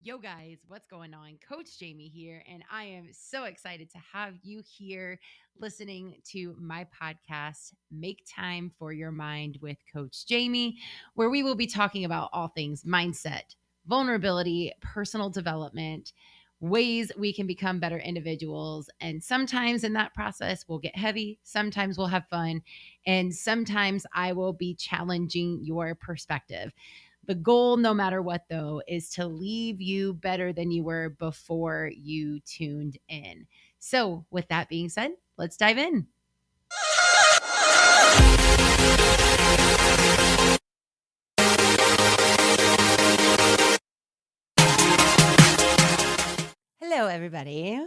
Yo, guys, what's going on? Coach Jamie here, and I am so excited to have you here listening to my podcast, Make Time for Your Mind with Coach Jamie, where we will be talking about all things mindset, vulnerability, personal development, ways we can become better individuals. And sometimes in that process, we'll get heavy, sometimes we'll have fun, and sometimes I will be challenging your perspective. The goal, no matter what, though, is to leave you better than you were before you tuned in. So, with that being said, let's dive in. Hello, everybody.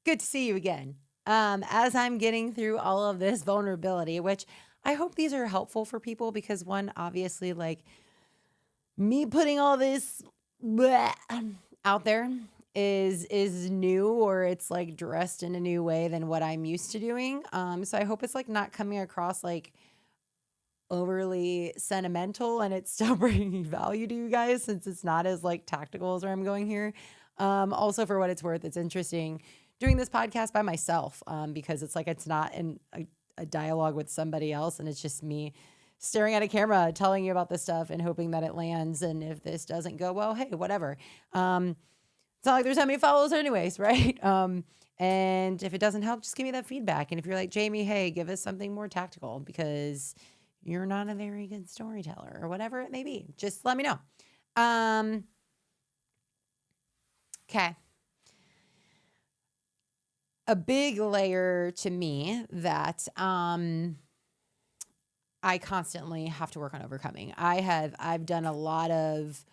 Good to see you again. As I'm getting through all of this vulnerability, which I hope these are helpful for people because, one, obviously, like me putting all this bleh out there is new, or it's like dressed in a new way than what I'm used to doing. So I hope it's like not coming across like overly sentimental and it's still bringing value to you guys, since it's not as like tactical as where I'm going here. Also, for what it's worth, it's interesting doing this podcast by myself, because it's like it's not in a dialogue with somebody else, and it's just me staring at a camera telling you about this stuff and hoping that it lands. And if this doesn't go well, hey, whatever. It's not like there's that many followers anyways, right? And if it doesn't help, just give me that feedback. And if you're like, Jamie, hey, give us something more tactical because you're not a very good storyteller or whatever it may be, just let me know. Okay. A big layer to me that I constantly have to work on overcoming. I've done a lot of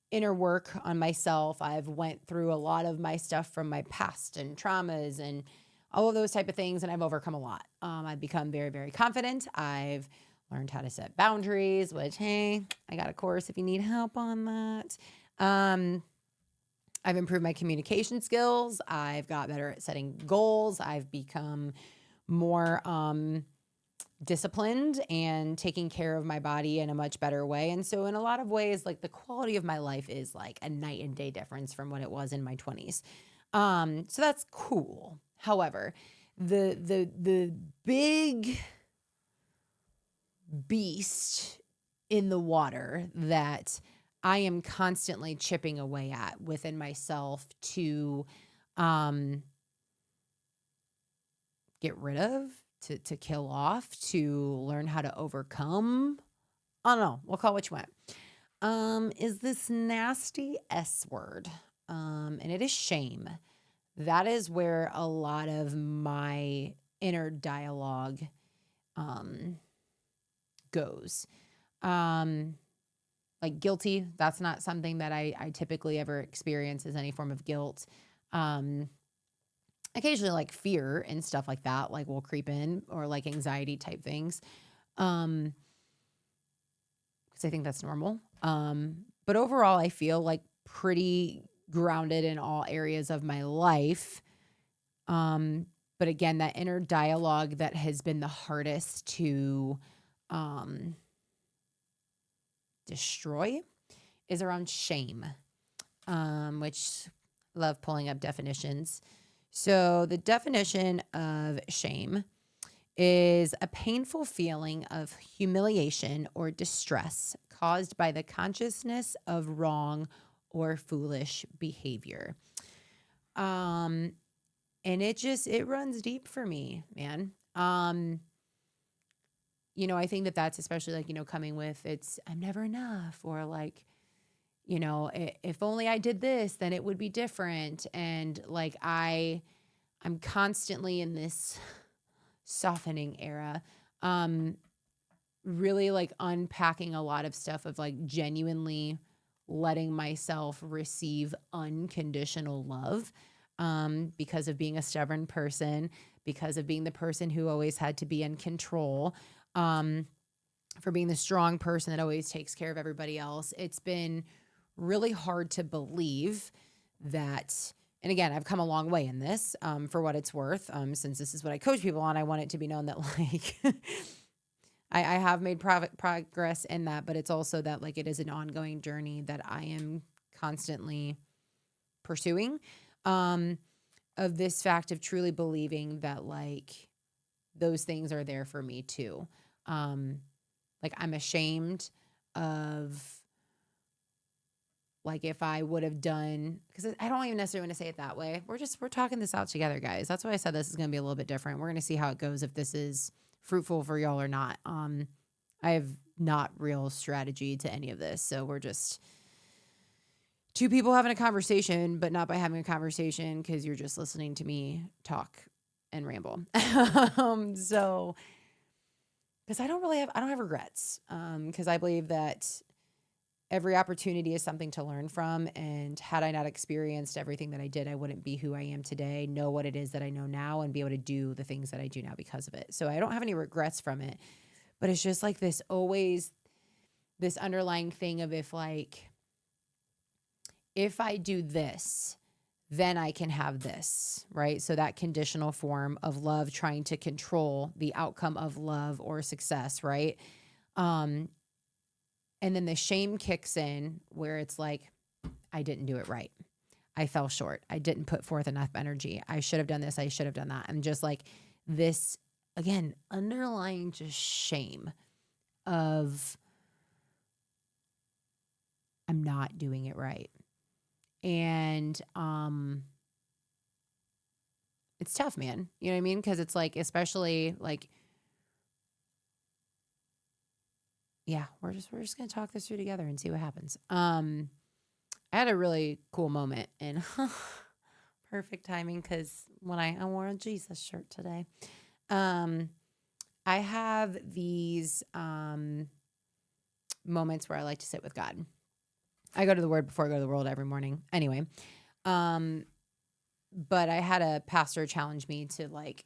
inner work on myself. I've went through a lot of my stuff from my past and traumas and all of those type of things, and I've overcome a lot. I've become very, very confident. I've learned how to set boundaries, which, hey, I got a course if you need help on that. I've improved my communication skills. I've got better at setting goals. I've become more disciplined and taking care of my body in a much better way. And so in a lot of ways, like the quality of my life is like a night and day difference from what it was in my 20s. So that's cool. However, the big beast in the water that I am constantly chipping away at within myself to get rid of, to kill off, to learn how to overcome. I don't know. We'll call it what you want. Is this nasty S word. And it is shame. That is where a lot of my inner dialogue goes. Like guilty, that's not something that I typically ever experience as any form of guilt. Occasionally like fear and stuff like that, like will creep in, or like anxiety type things. Because I think that's normal. But overall, I feel like pretty grounded in all areas of my life. But again, that inner dialogue that has been the hardest to destroy is around shame, which I love pulling up definitions. So the definition of shame is a painful feeling of humiliation or distress caused by the consciousness of wrong or foolish behavior. And it runs deep for me, man. I think that that's especially like, coming with I'm never enough, or like, if only I did this, then it would be different. And like, I'm constantly in this softening era, really like unpacking a lot of stuff of like genuinely letting myself receive unconditional love, because of being a stubborn person, because of being the person who always had to be in control, for being the strong person that always takes care of everybody else. It's been really hard to believe that. And again, I've come a long way in this, for what it's worth. Since this is what I coach people on, I want it to be known that like I have made progress in that, but it's also that like it is an ongoing journey that I am constantly pursuing, um, of this fact of truly believing that like those things are there for me too. Um, like I'm ashamed of like if I would have done, because I don't even necessarily want to say it that way. We're talking this out together, guys. That's why I said this is going to be a little bit different. We're going to see how it goes, if this is fruitful for y'all or not. I have not real strategy to any of this. So we're just two people having a conversation, but not by having a conversation because you're just listening to me talk and ramble. So because I don't have regrets. Because I believe that every opportunity is something to learn from. And had I not experienced everything that I did, I wouldn't be who I am today, know what it is that I know now, and be able to do the things that I do now because of it. So I don't have any regrets from it, but it's just like this always this underlying thing of if I do this, then I can have this, right? So that conditional form of love trying to control the outcome of love or success, right? Um, and then the shame kicks in where it's like, I didn't do it right. I fell short. I didn't put forth enough energy. I should have done this. I should have done that. And just like this, again, underlying just shame of I'm not doing it right. And it's tough, man. You know what I mean? Because it's like, especially like, yeah, we're just gonna talk this through together and see what happens. I had a really cool moment, and perfect timing because when I wore a Jesus shirt today. Um, I have these moments where I like to sit with God. I go to the Word before I go to the world every morning. Anyway, um, but I had a pastor challenge me to like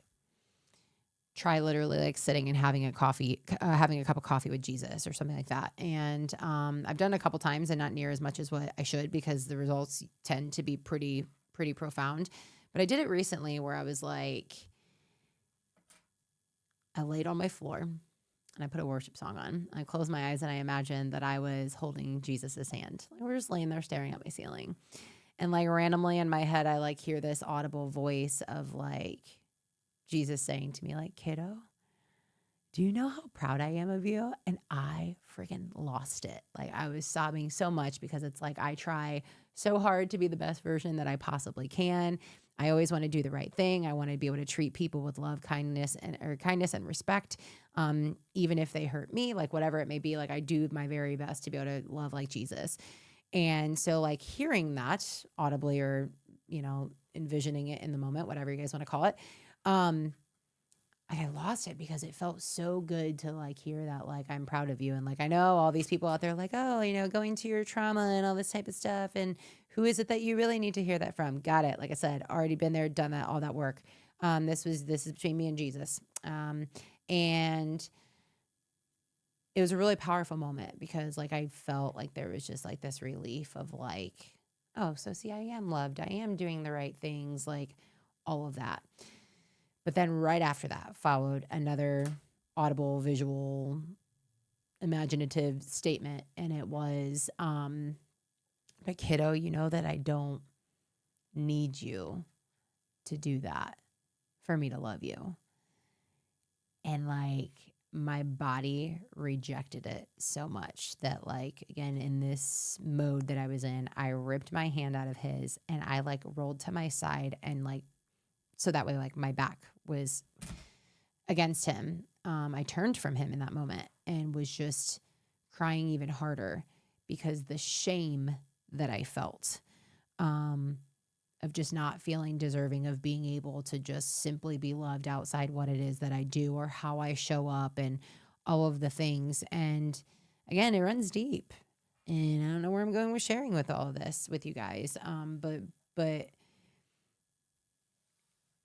try literally like sitting and having a cup of coffee with Jesus or something like that. And I've done it a couple times and not near as much as what I should because the results tend to be pretty profound. But I did it recently where I was like, I laid on my floor and I put a worship song on. I closed my eyes and I imagined that I was holding Jesus's hand. Like, we're just laying there staring at my ceiling. And like randomly in my head, I like hear this audible voice of like Jesus saying to me, like, kiddo, do you know how proud I am of you? And I freaking lost it. Like I was sobbing so much because it's like I try so hard to be the best version that I possibly can. I always want to do the right thing. I want to be able to treat people with love, kindness, and respect, even if they hurt me, like whatever it may be. Like I do my very best to be able to love like Jesus. And so, like hearing that audibly, or envisioning it in the moment, whatever you guys want to call it, um, I lost it because it felt so good to like hear that, like, I'm proud of you. And like, I know all these people out there like, oh, going to your trauma and all this type of stuff. And who is it that you really need to hear that from? Got it. Like I said, already been there, done that, all that work. This is between me and Jesus. And it was a really powerful moment because like, I felt like there was just like this relief of like, oh, so see, I am loved. I am doing the right things, like all of that. But then right after that followed another audible, visual, imaginative statement. And it was, but kiddo, you know that I don't need you to do that for me to love you. And like my body rejected it so much that like, again, in this mode that I was in, I ripped my hand out of his and I like rolled to my side and like, so that way, like my back was against him. I turned from him in that moment and was just crying even harder because the shame that I felt, of just not feeling deserving of being able to just simply be loved outside what it is that I do or how I show up and all of the things. And again, it runs deep, and I don't know where I'm going with sharing with all of this with you guys. But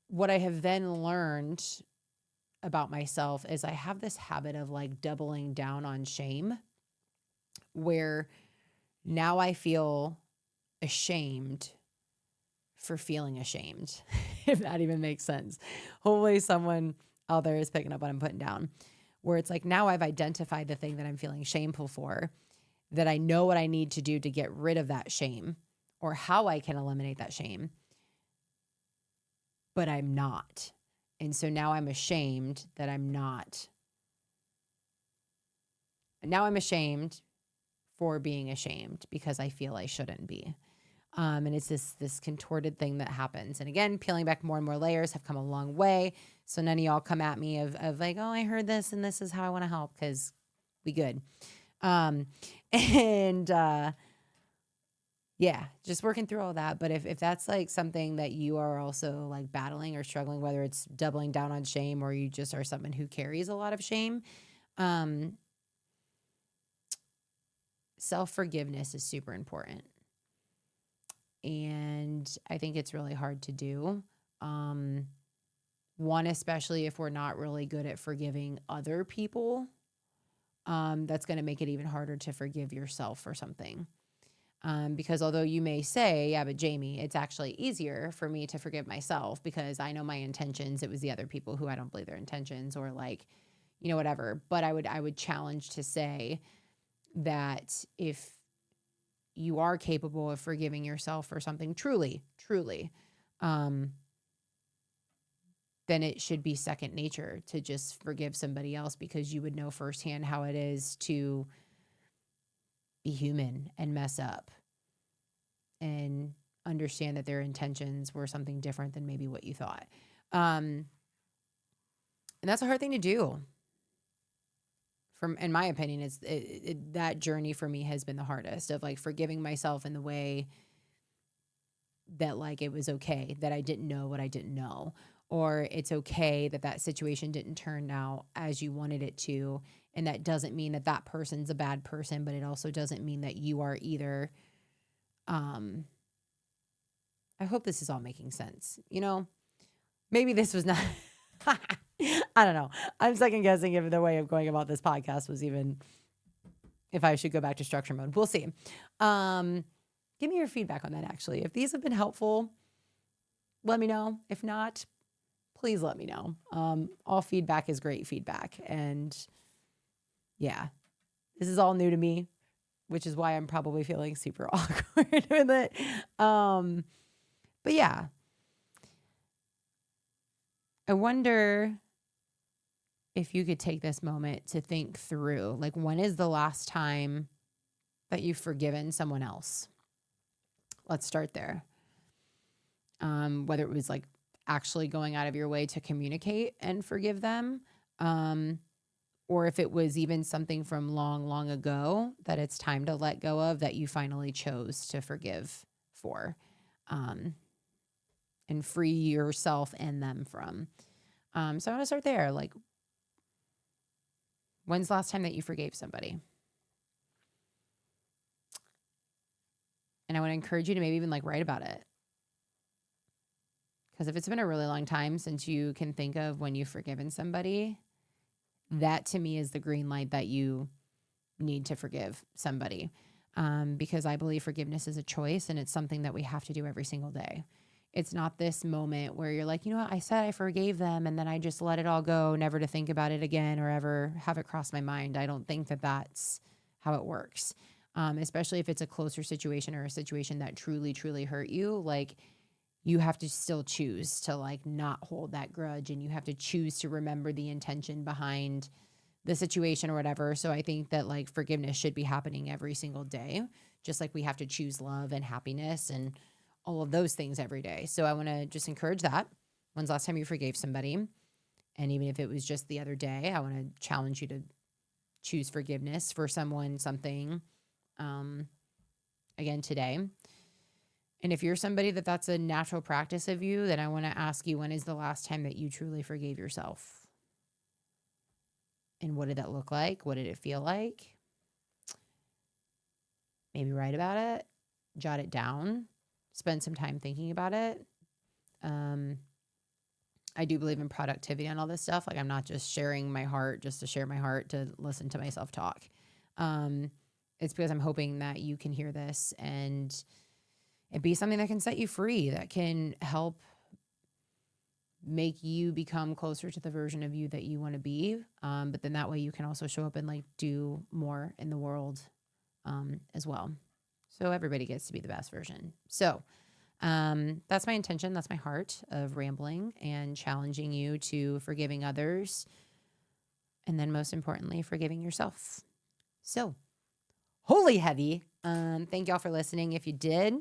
what I have then learned about myself is I have this habit of like doubling down on shame, where now I feel ashamed for feeling ashamed, if that even makes sense. Hopefully someone out there is picking up what I'm putting down, where it's like, now I've identified the thing that I'm feeling shameful for, that I know what I need to do to get rid of that shame or how I can eliminate that shame, but I'm not. And so now I'm ashamed that I'm not. Now I'm ashamed for being ashamed because I feel I shouldn't be. And it's this contorted thing that happens. And again, peeling back more and more layers have come a long way. So none of y'all come at me of like, oh, I heard this and this is how I want to help, because we good. And yeah, just working through all that. But if that's like something that you are also like battling or struggling, whether it's doubling down on shame or you just are someone who carries a lot of shame, self-forgiveness is super important. And I think it's really hard to do. One, especially if we're not really good at forgiving other people, that's going to make it even harder to forgive yourself for something. Because although you may say, yeah, but Jamie, it's actually easier for me to forgive myself because I know my intentions. It was the other people who I don't believe their intentions, or like, whatever. But I would challenge to say that if you are capable of forgiving yourself for something truly, then it should be second nature to just forgive somebody else, because you would know firsthand how it is to be human and mess up and understand that their intentions were something different than maybe what you thought. And that's a hard thing to do. In my opinion, that journey for me has been the hardest, of like forgiving myself in the way that like it was okay that I didn't know what I didn't know, or it's okay that that situation didn't turn out as you wanted it to. And that doesn't mean that that person's a bad person, but it also doesn't mean that you are either. I hope this is all making sense. Maybe this was not, I don't know. I'm second guessing if the way of going about this podcast was even, if I should go back to structure mode. We'll see. Give me your feedback on that, actually. If these have been helpful, let me know. If not, please let me know. All feedback is great feedback. And yeah, this is all new to me, which is why I'm probably feeling super awkward with it. But yeah, I wonder if you could take this moment to think through, like, when is the last time that you've forgiven someone else? Let's start there. Whether it was like actually going out of your way to communicate and forgive them, or if it was even something from long, long ago that it's time to let go of, that you finally chose to forgive for, and free yourself and them from. So I want to start there. Like, when's the last time that you forgave somebody? And I want to encourage you to maybe even like write about it. Because if it's been a really long time since you can think of when you've forgiven somebody, that to me is the green light that you need to forgive somebody. Because I believe forgiveness is a choice, and it's something that we have to do every single day. It's not this moment where you're like, you know what, I said I forgave them and then I just let it all go, never to think about it again or ever have it cross my mind. I don't think that that's how it works. Especially if it's a closer situation or a situation that truly, truly hurt you. Like, you have to still choose to like not hold that grudge, and you have to choose to remember the intention behind the situation or whatever. So I think that like forgiveness should be happening every single day, just like we have to choose love and happiness and all of those things every day. So I want to just encourage that. When's the last time you forgave somebody? And even if it was just the other day, I want to challenge you to choose forgiveness for someone, something, again today. And if you're somebody that's a natural practice of you, then I want to ask you, when is the last time that you truly forgave yourself? And what did that look like? What did it feel like? Maybe write about it, jot it down, spend some time thinking about it. I do believe in productivity and all this stuff. Like, I'm not just sharing my heart just to share my heart, to listen to myself talk. It's because I'm hoping that you can hear this and it be something that can set you free, that can help make you become closer to the version of you that you want to be. But then that way you can also show up and like do more in the world as well. So everybody gets to be the best version. So that's my intention. That's my heart of rambling and challenging you to forgiving others. And then most importantly, forgiving yourself. So holy heavy. Thank y'all for listening. If you did,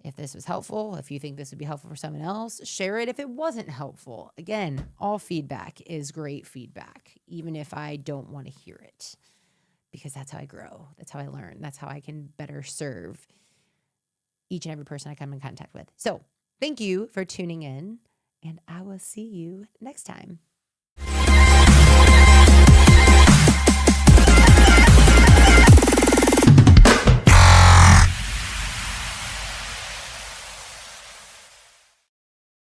if this was helpful, if you think this would be helpful for someone else, share it if it wasn't helpful. Again, all feedback is great feedback, even if I don't want to hear it, because that's how I grow. That's how I learn. That's how I can better serve each and every person I come in contact with. So thank you for tuning in, and I will see you next time.